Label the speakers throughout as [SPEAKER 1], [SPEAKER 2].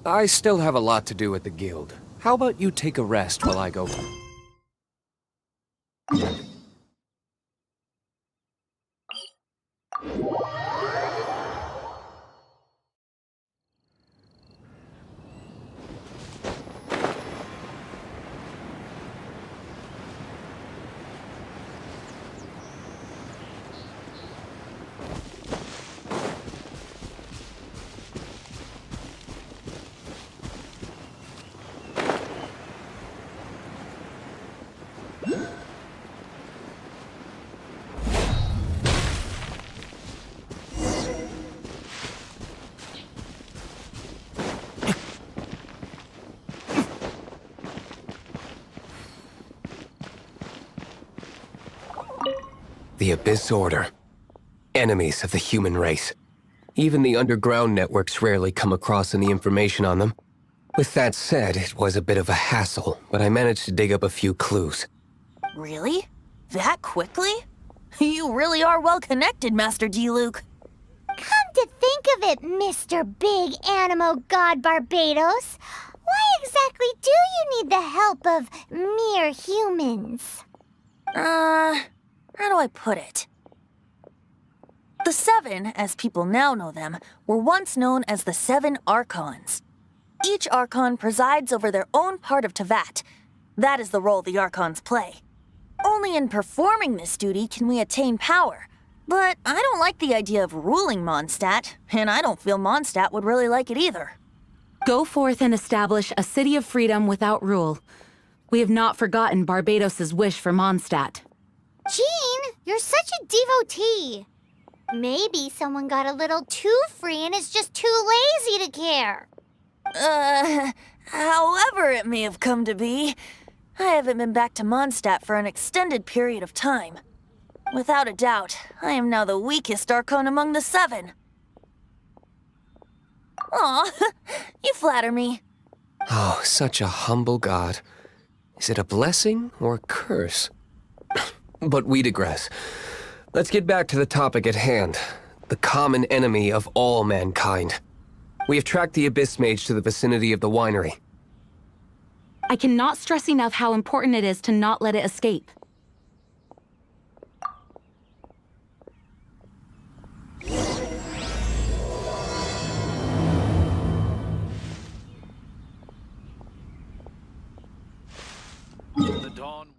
[SPEAKER 1] I still have a lot to do at the guild. How about you take a rest while I go?
[SPEAKER 2] The Abyss Order. Enemies of the human race. Even the underground networks rarely come across any information on them. With that said, it was a bit of a hassle, but I managed to dig up a few clues.
[SPEAKER 3] Really? That quickly? You really are well connected, Master D-Luke.
[SPEAKER 4] Come to think of it, Mr. Big Animo God Barbados, why exactly do you need the help of mere humans?
[SPEAKER 3] How do I put it? The Seven, as people now know them, were once known as the Seven Archons. Each Archon presides over their own part of Teyvat. That is the role the Archons play. Only in performing this duty can we attain power. But I don't like the idea of ruling Mondstadt, and I don't feel Mondstadt would really like it either.
[SPEAKER 5] Go forth and establish a city of freedom without rule. We have not forgotten Barbados' wish for Mondstadt.
[SPEAKER 4] Jean, you're such a devotee. Maybe someone got a little too free and is just too lazy to care.
[SPEAKER 3] However it may have come to be, I haven't been back to Mondstadt for an extended period of time. Without a doubt, I am now the weakest Archon among the Seven. Aw, you flatter me.
[SPEAKER 2] Oh, such a humble god. Is it a blessing or a curse? But we digress. Let's get back to the topic at hand. The common enemy of all mankind. We have tracked the Abyss Mage to the vicinity of the winery.
[SPEAKER 5] I cannot stress enough how important it is to not let it escape.
[SPEAKER 1] The dawn.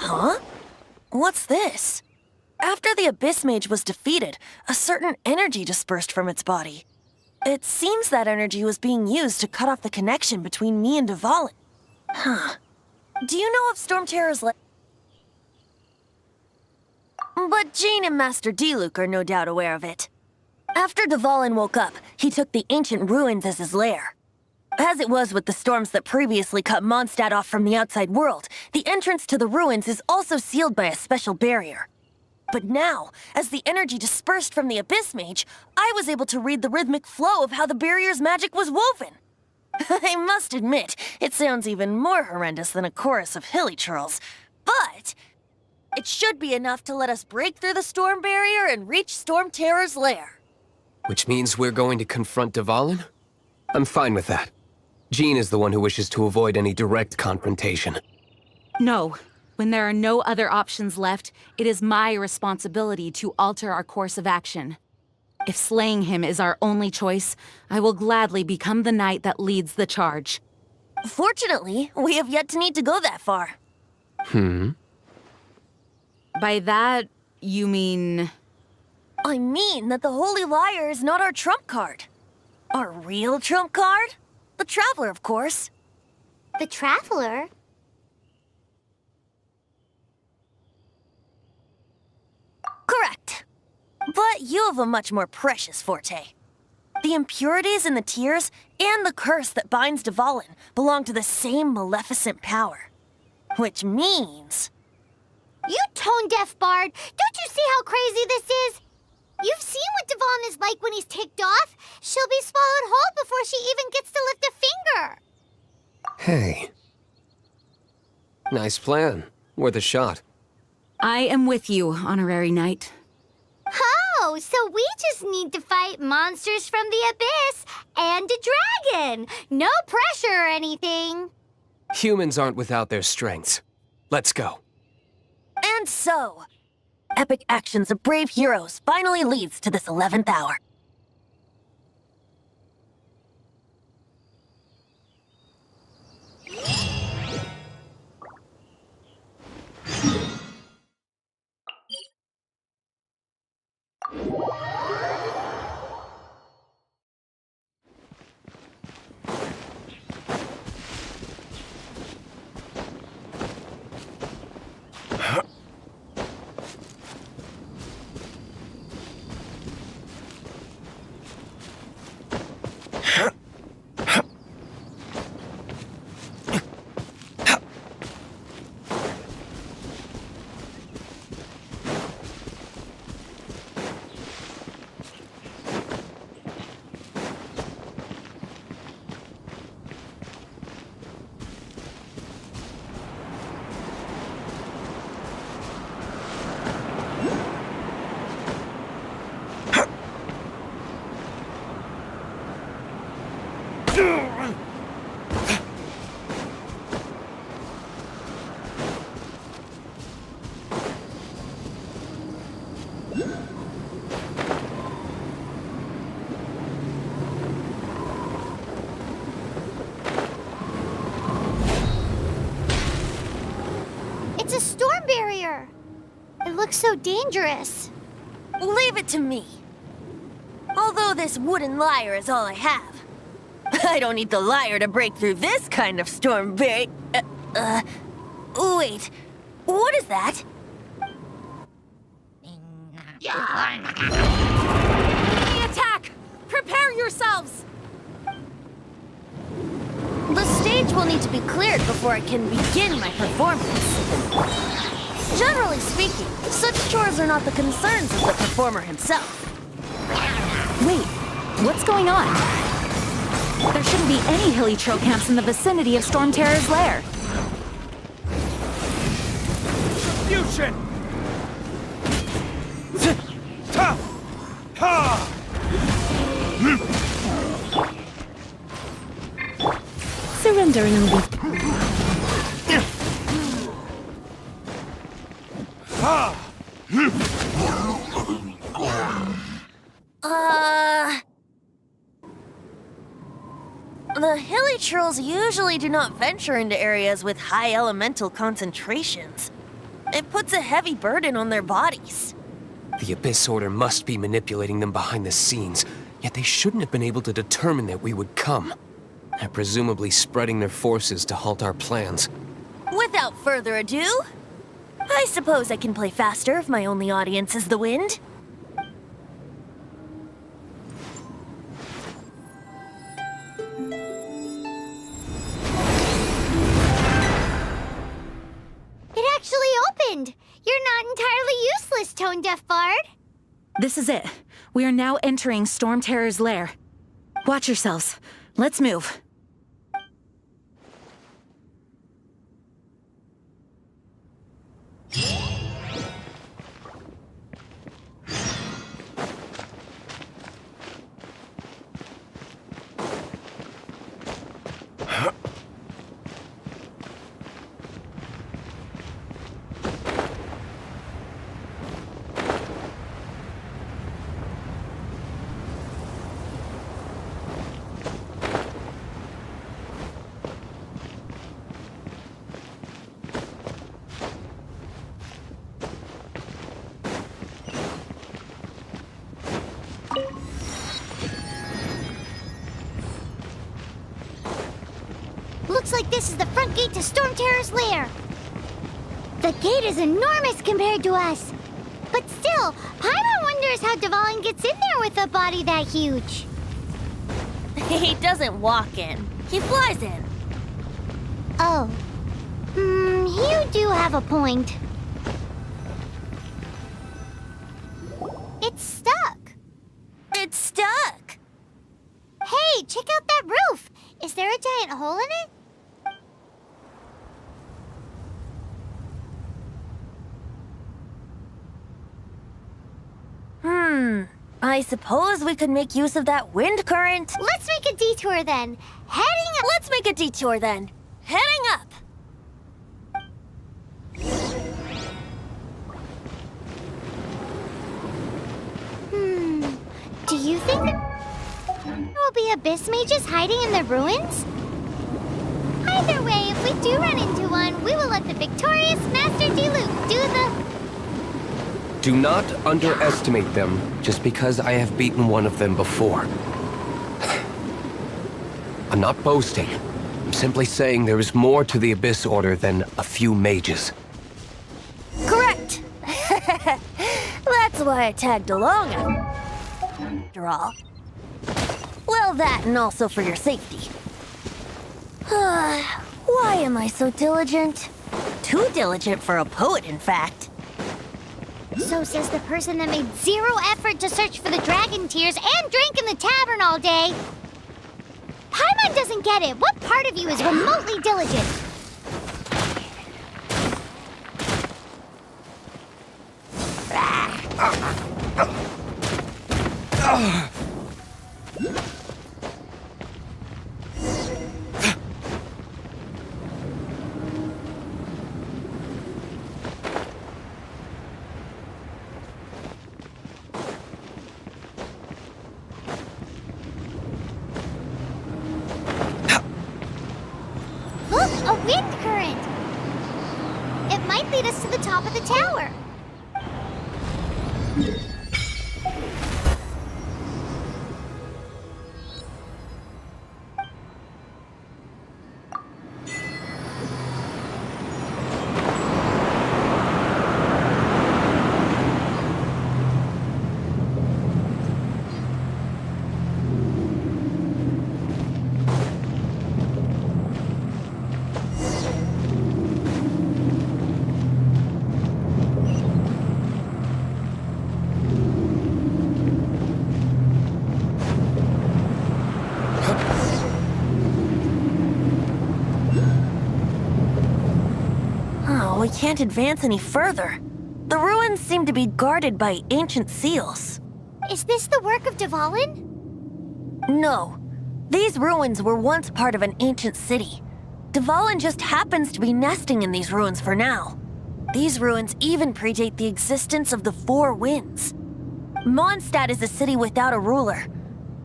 [SPEAKER 3] Huh? What's this? After the Abyss Mage was defeated, a certain energy dispersed from its body. It seems that energy was being used to cut off the connection between me and Dvalin. Huh. Do you know if Storm Terror's But Jean and Master D-Luke are no doubt aware of it. After Dvalin woke up, he took the ancient ruins as his lair. As it was with the storms that previously cut Mondstadt off from the outside world, the entrance to the ruins is also sealed by a special barrier. But now, as the energy dispersed from the Abyss Mage, I was able to read the rhythmic flow of how the barrier's magic was woven. I must admit, it sounds even more horrendous than a chorus of hilly churls, but it should be enough to let us break through the storm barrier and reach Storm Terror's lair.
[SPEAKER 2] Which means we're going to confront Dvalin? I'm fine with that. Jean is the one who wishes to avoid any direct confrontation.
[SPEAKER 5] No. When there are no other options left, it is my responsibility to alter our course of action. If slaying him is our only choice, I will gladly become the knight that leads the charge.
[SPEAKER 3] Fortunately, we have yet to need to go that far.
[SPEAKER 5] By that, you mean...
[SPEAKER 3] I mean that the Holy Liar is not our trump card. Our real trump card? The Traveler, of course.
[SPEAKER 4] The Traveler?
[SPEAKER 3] Correct. But you have a much more precious forte. The impurities in the tears and the curse that binds Dvalin belong to the same maleficent power. Which means...
[SPEAKER 4] You tone-deaf bard! Don't you see how crazy this is? You've seen what Dvalin is like when he's ticked off. She'll be swallowed whole before she even gets to lift a finger.
[SPEAKER 2] Hey. Nice plan. Worth a shot.
[SPEAKER 5] I am with you, Honorary Knight.
[SPEAKER 4] Oh, so we just need to fight monsters from the abyss and a dragon. No pressure or anything.
[SPEAKER 2] Humans aren't without their strengths. Let's go.
[SPEAKER 3] And so, epic actions of brave heroes finally leads to this 11th hour.
[SPEAKER 4] It's a storm barrier. It looks so dangerous.
[SPEAKER 3] Leave it to me. Although this wooden lyre is all I have. I don't need the lyre to break through this kind of storm wait, what is that?
[SPEAKER 5] Enemy attack! Prepare yourselves!
[SPEAKER 3] The stage will need to be cleared before I can begin my performance. Generally speaking, such chores are not the concerns of the performer himself.
[SPEAKER 5] Wait, what's going on? There shouldn't be any hilly trail camps in the vicinity of Storm Terror's lair.
[SPEAKER 1] Fusion! Ta! Ha!
[SPEAKER 5] Surrendering will be...
[SPEAKER 3] The hilly trolls usually do not venture into areas with high elemental concentrations. It puts a heavy burden on their bodies.
[SPEAKER 2] The Abyss Order must be manipulating them behind the scenes, yet they shouldn't have been able to determine that we would come. They're presumably spreading their forces to halt our plans.
[SPEAKER 3] Without further ado, I suppose I can play faster if my only audience is the wind.
[SPEAKER 4] It actually opened. You're not entirely useless, tone-deaf bard.
[SPEAKER 5] This is it. We are now entering Storm Terror's lair. Watch yourselves. Let's move.
[SPEAKER 4] Looks like this is the front gate to Storm Terror's lair. The gate is enormous compared to us. But still, Paimon wonders how Dvalin gets in there with a body that huge.
[SPEAKER 3] He doesn't walk in. He flies in.
[SPEAKER 4] Oh. You do have a point. It's stuck.
[SPEAKER 3] It's stuck.
[SPEAKER 4] Hey, check out that roof. Is there a giant hole in it?
[SPEAKER 3] I suppose we could make use of that wind current.
[SPEAKER 4] Let's make a detour then. Heading up.
[SPEAKER 3] Let's make a detour then. Heading up.
[SPEAKER 4] Do you think there will be abyss mages hiding in the ruins? Either way, if we do run into one, we will let the victorious Master Diluc do the...
[SPEAKER 2] Do not underestimate them just because I have beaten one of them before. I'm not boasting. I'm simply saying there is more to the Abyss Order than a few mages.
[SPEAKER 3] Correct. That's why I tagged along after all. Well, that and also for your safety. Why am I so diligent? Too diligent for a poet, in fact.
[SPEAKER 4] So says the person that made zero effort to search for the dragon tears and drank in the tavern all day. Paimon doesn't get it. What part of you is remotely diligent? Look, a wind current. It might lead us to the top of the tower.
[SPEAKER 3] Oh, we can't advance any further. The ruins seem to be guarded by ancient seals.
[SPEAKER 4] Is this the work of Dvalin?
[SPEAKER 3] No. These ruins were once part of an ancient city. Dvalin just happens to be nesting in these ruins for now. These ruins even predate the existence of the Four Winds. Mondstadt is a city without a ruler.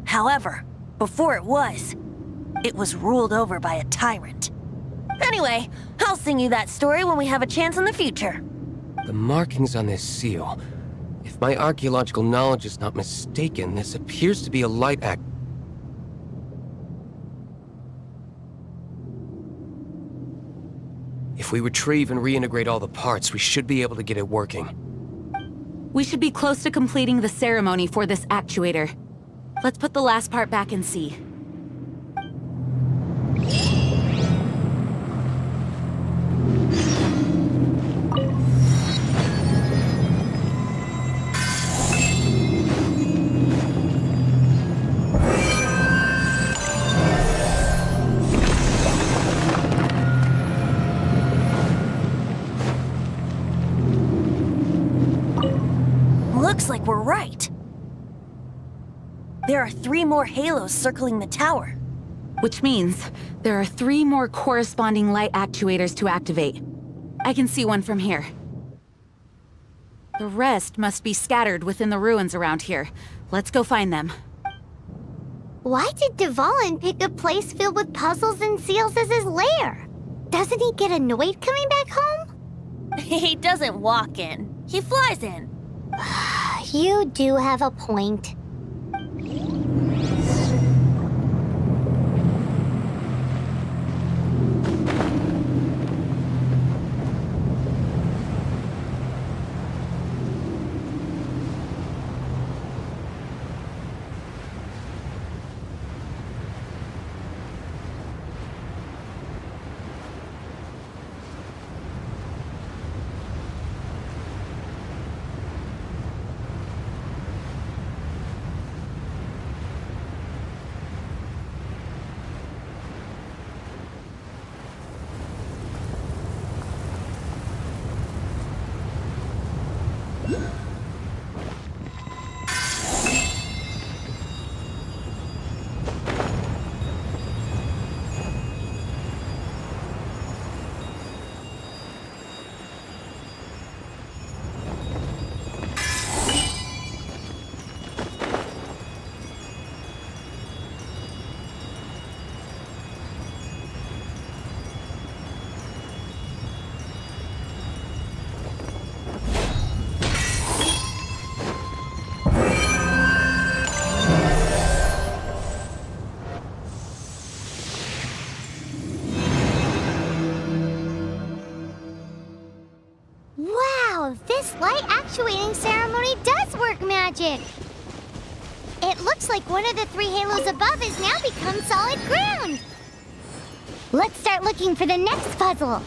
[SPEAKER 3] However, before it was ruled over by a tyrant. Anyway, I'll sing you that story when we have a chance in the future.
[SPEAKER 2] The markings on this seal. If my archaeological knowledge is not mistaken, this appears to be a light act. If we retrieve and reintegrate all the parts, we should be able to get it working.
[SPEAKER 5] We should be close to completing the ceremony for this actuator. Let's put the last part back and see.
[SPEAKER 3] Looks like we're right. There are 3 more halos circling the tower.
[SPEAKER 5] Which means there are 3 more corresponding light actuators to activate. I can see one from here. The rest must be scattered within the ruins around here. Let's go find them.
[SPEAKER 4] Why did Dvalin pick a place filled with puzzles and seals as his lair? Doesn't he get annoyed coming back home?
[SPEAKER 3] He doesn't walk in. He flies in.
[SPEAKER 4] You do have a point. Wow, this light actuating ceremony does work magic. It looks like one of the 3 halos above has now become solid ground. Let's start looking for the next puzzle.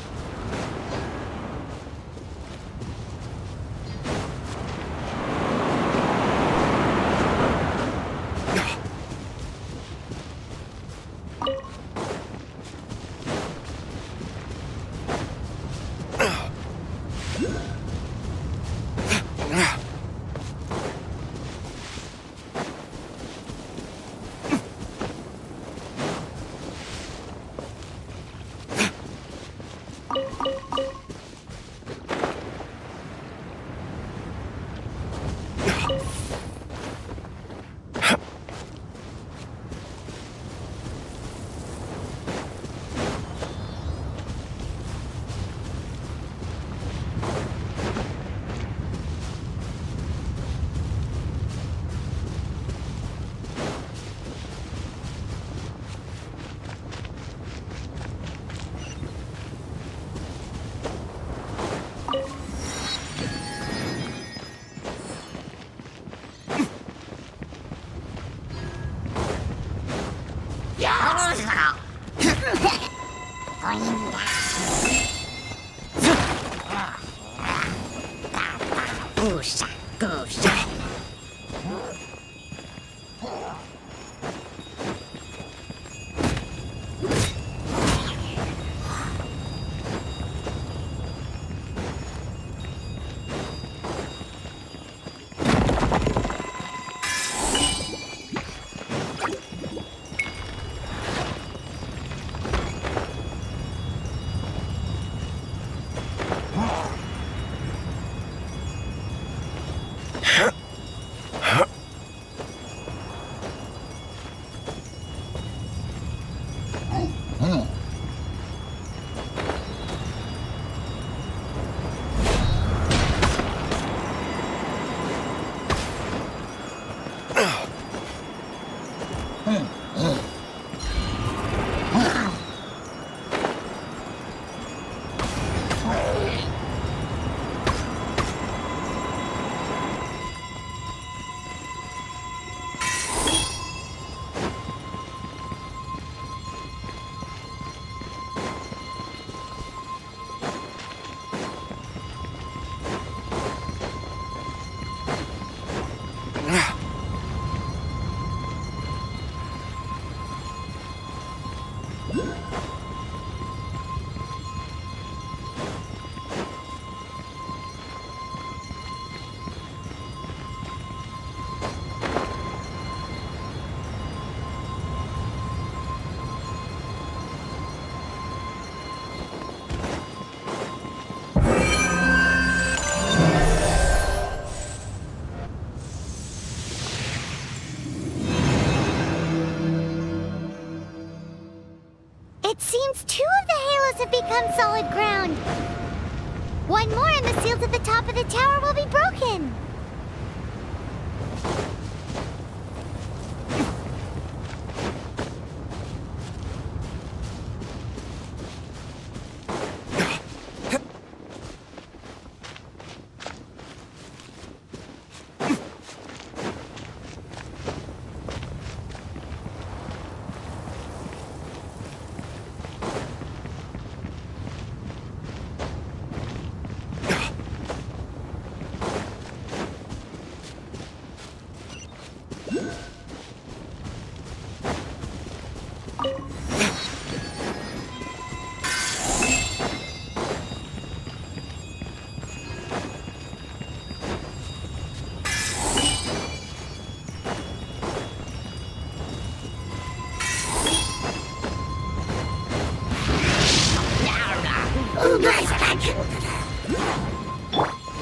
[SPEAKER 4] It seems 2 of the halos have become solid ground. One more and the seals at the top of the tower will be broken.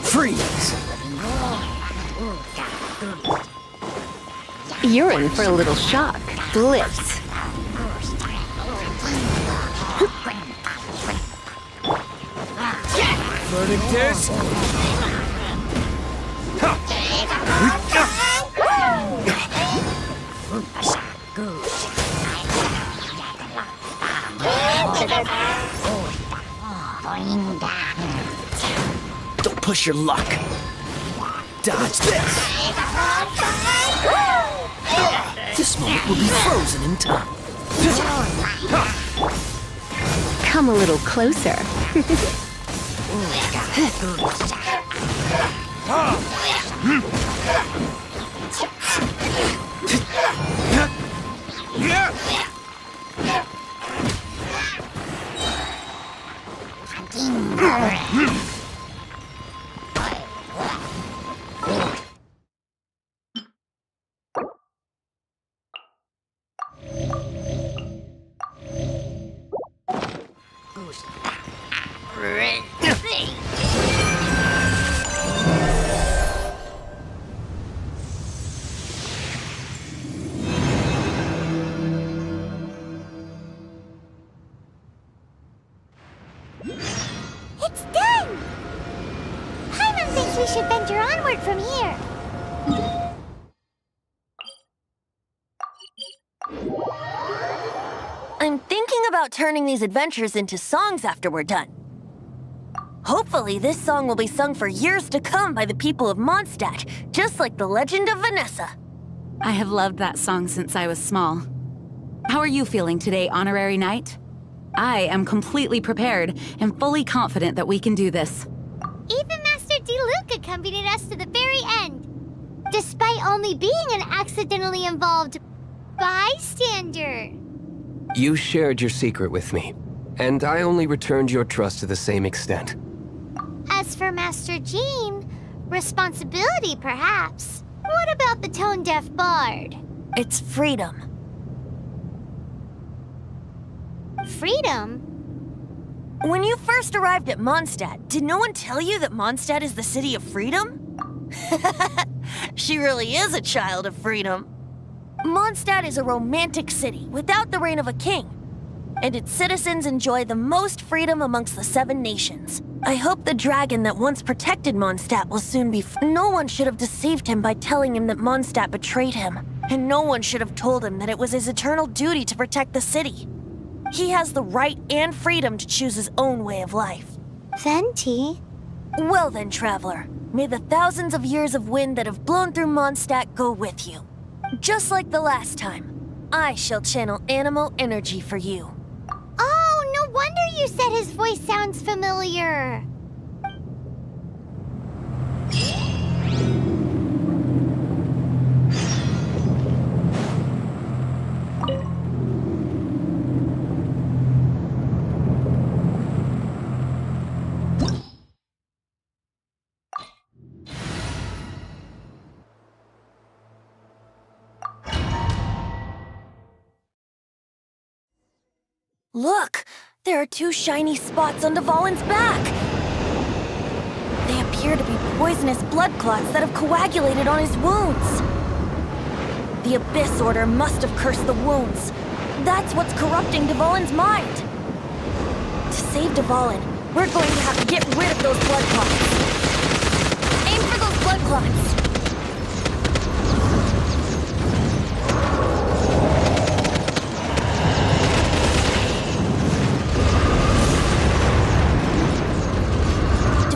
[SPEAKER 2] Freeze!
[SPEAKER 5] You're in for a little shock. Blitz.
[SPEAKER 1] Burning disc!
[SPEAKER 6] push your luck. Dodge this! This moment will be frozen in time.
[SPEAKER 7] Come a little closer.
[SPEAKER 4] It's done! Paimon thinks we should venture onward from here.
[SPEAKER 3] I'm thinking about turning these adventures into songs after we're done. Hopefully, this song will be sung for years to come by the people of Mondstadt, just like the legend of Vanessa.
[SPEAKER 5] I have loved that song since I was small. How are you feeling today, Honorary Knight? I am completely prepared and fully confident that we can do this.
[SPEAKER 4] Even Master Diluc accompanied us to the very end, despite only being an accidentally involved bystander.
[SPEAKER 2] You shared your secret with me, and I only returned your trust to the same extent.
[SPEAKER 4] As for Master Jean, responsibility perhaps. What about the tone-deaf bard?
[SPEAKER 3] It's freedom.
[SPEAKER 4] Freedom?
[SPEAKER 3] When you first arrived at Mondstadt, did no one tell you that Mondstadt is the city of freedom? She really is a child of freedom. Mondstadt is a romantic city without the reign of a king, and its citizens enjoy the most freedom amongst the 7 nations. I hope the dragon that once protected Mondstadt will soon be No one should have deceived him by telling him that Mondstadt betrayed him, and no one should have told him that it was his eternal duty to protect the city. He has the right and freedom to choose his own way of life.
[SPEAKER 4] Venti?
[SPEAKER 3] Well then, traveler, may the thousands of years of wind that have blown through Mondstadt go with you. Just like the last time, I shall channel animal energy for you.
[SPEAKER 4] Oh, no wonder you said his voice sounds familiar.
[SPEAKER 3] Look! There are 2 shiny spots on Dvalin's back! They appear to be poisonous blood clots that have coagulated on his wounds. The Abyss Order must have cursed the wounds. That's what's corrupting Dvalin's mind. To save Dvalin, we're going to have to get rid of those blood clots. Aim for those blood clots!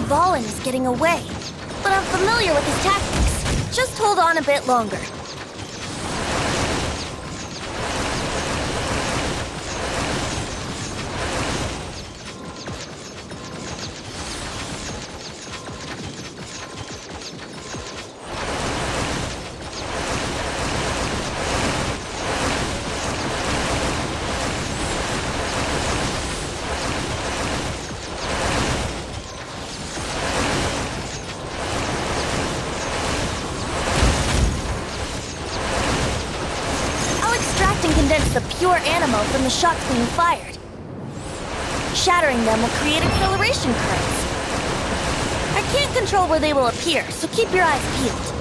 [SPEAKER 3] Dvalin is getting away, but I'm familiar with his tactics. Just hold on a bit longer. Condense the pure animal from the shots being fired. Shattering them will create acceleration currents. I can't control where they will appear, so keep your eyes peeled.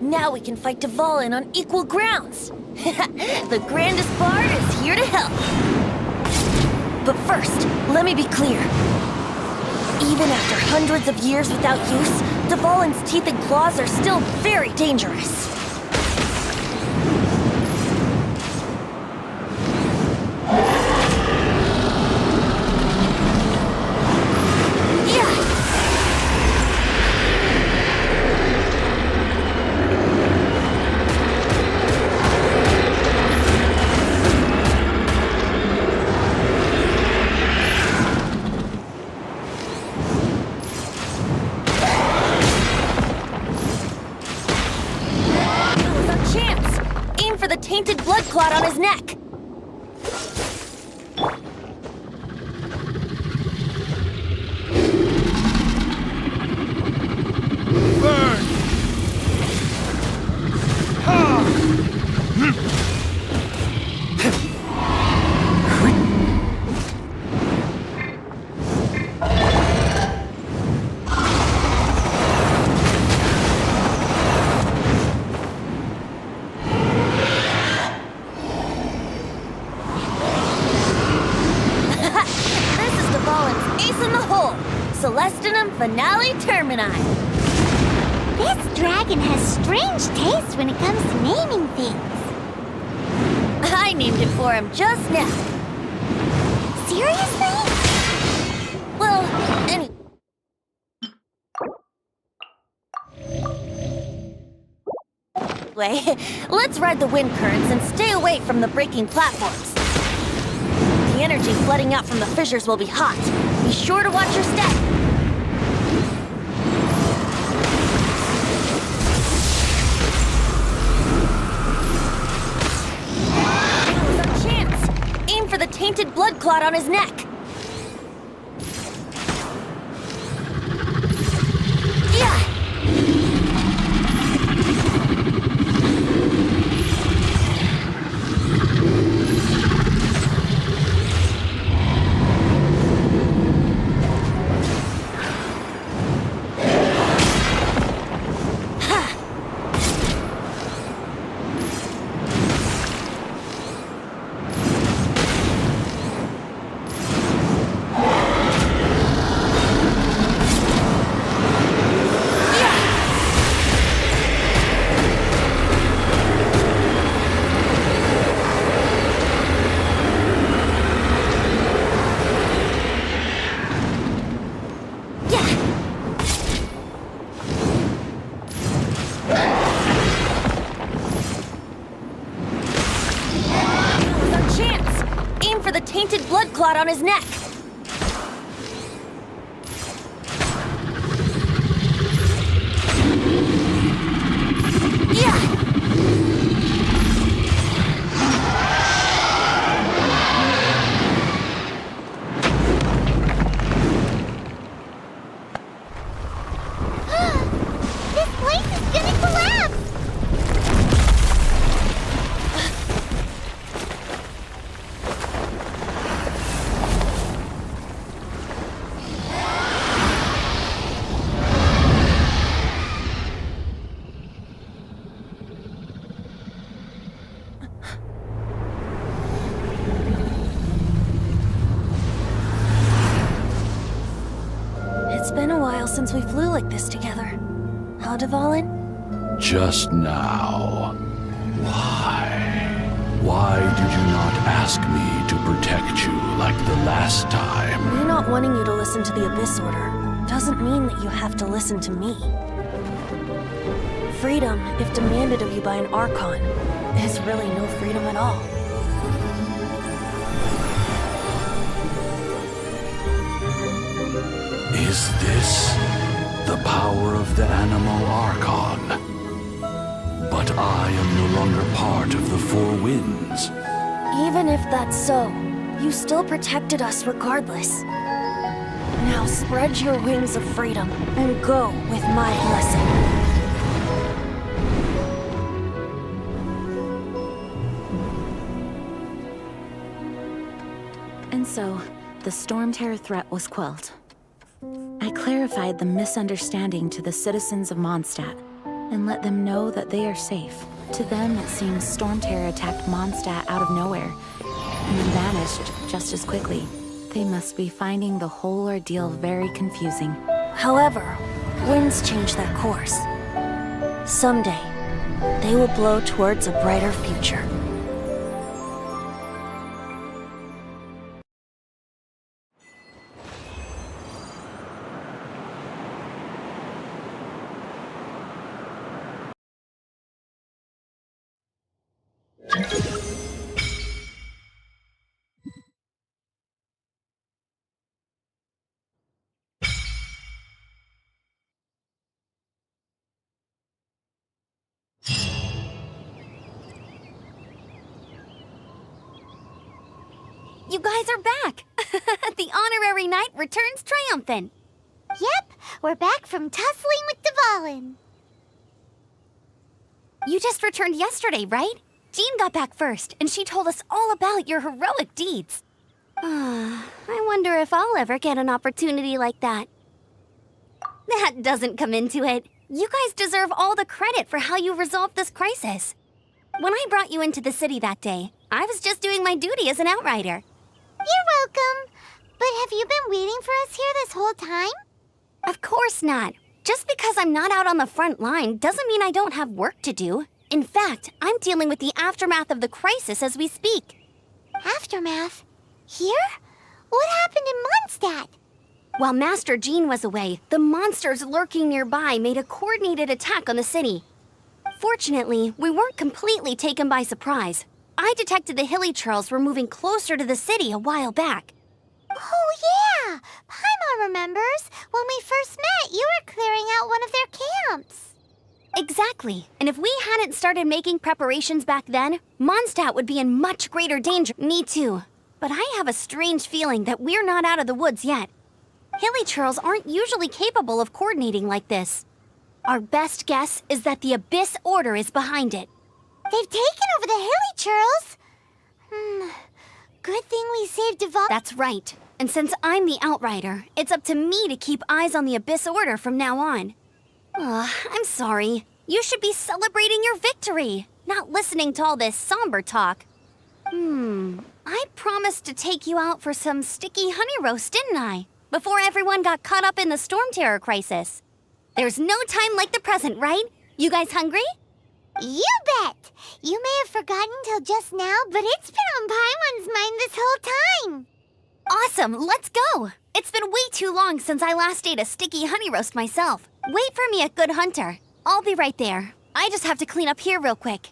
[SPEAKER 3] Now we can fight Dvalin on equal grounds. The grandest bard is here to help. But first, let me be clear. Even after hundreds of years without use, Dvalin's teeth and claws are still very dangerous. The tainted blood clot on his neck.
[SPEAKER 8] Burn! Ha!
[SPEAKER 3] Celestinum Finale Termini.
[SPEAKER 4] This dragon has strange taste when it comes to naming things.
[SPEAKER 3] I named it for him just now.
[SPEAKER 4] Seriously?
[SPEAKER 3] Well, anyway. Let's ride the wind currents and stay away from the breaking platforms. The energy flooding out from the fissures will be hot. Be sure to watch your step. Now's our chance. Aim for the tainted blood clot on his neck. Yeah! Tainted blood clot on his neck. Yeah!
[SPEAKER 4] This place is gonna collapse!
[SPEAKER 3] It's been a while since we flew like this together. Huh, Dvalin?
[SPEAKER 8] Just now. Why? Why did you not ask me to protect you like the last time?
[SPEAKER 3] Me not wanting you to listen to the Abyss Order doesn't mean that you have to listen to me. Freedom, if demanded of you by an Archon, is really no freedom at all.
[SPEAKER 8] Is this the power of the Animo Archon? But I am no longer part of the Four Winds.
[SPEAKER 3] Even if that's so, you still protected us regardless. Now spread your wings of freedom and go with my blessing.
[SPEAKER 5] And so, the Storm Terror threat was quelled. I clarified the misunderstanding to the citizens of Mondstadt. and let them know that they are safe. To them, it seems Stormterror attacked Mondstadt out of nowhere, and then vanished just as quickly. They must be finding the whole ordeal very confusing.
[SPEAKER 3] However, winds change their course. Someday, they will blow towards a brighter future.
[SPEAKER 4] You guys are back! The honorary knight returns triumphant. Yep, we're back from tussling with Dvalin. You just returned yesterday, right? Jean got back first, and she told us all about your heroic deeds. I wonder if I'll ever get an opportunity like that. That doesn't come into it. You guys deserve all the credit for how you resolved this crisis. When I brought you into the city that day, I was just doing my duty as an outrider. You're welcome. But have you been waiting for us here this whole time? Of course not. Just because I'm not out on the front line doesn't mean I don't have work to do. In fact, I'm dealing with the aftermath of the crisis as we speak. Aftermath? Here? What happened in Mondstadt? While Master Jean was away, the monsters lurking nearby made a coordinated attack on the city. Fortunately, we weren't completely taken by surprise. I detected the Hilly Churls were moving closer to the city a while back. Oh yeah! Paimon remembers. When we first met, you were clearing out one of their camps. Exactly. And if we hadn't started making preparations back then, Mondstadt would be in much greater danger. Me too. But I have a strange feeling that we're not out of the woods yet. Hilly Churls aren't usually capable of coordinating like this. Our best guess is that the Abyss Order is behind it. They've taken over the Hilly Churls? Good thing we saved Dvalin. That's right. And since I'm the Outrider, it's up to me to keep eyes on the Abyss Order from now on. I'm sorry. You should be celebrating your victory, not listening to all this somber talk. I promised to take you out for some sticky honey roast, didn't I? Before everyone got caught up in the Stormterror crisis. There's no time like the present, right? You guys hungry? You bet! You may have forgotten till just now, but it's been on Paimon's mind this whole time. Awesome, let's go! It's been way too long since I last ate a sticky honey roast myself. Wait for me at Good Hunter. I'll be right there. I just have to clean up here real quick.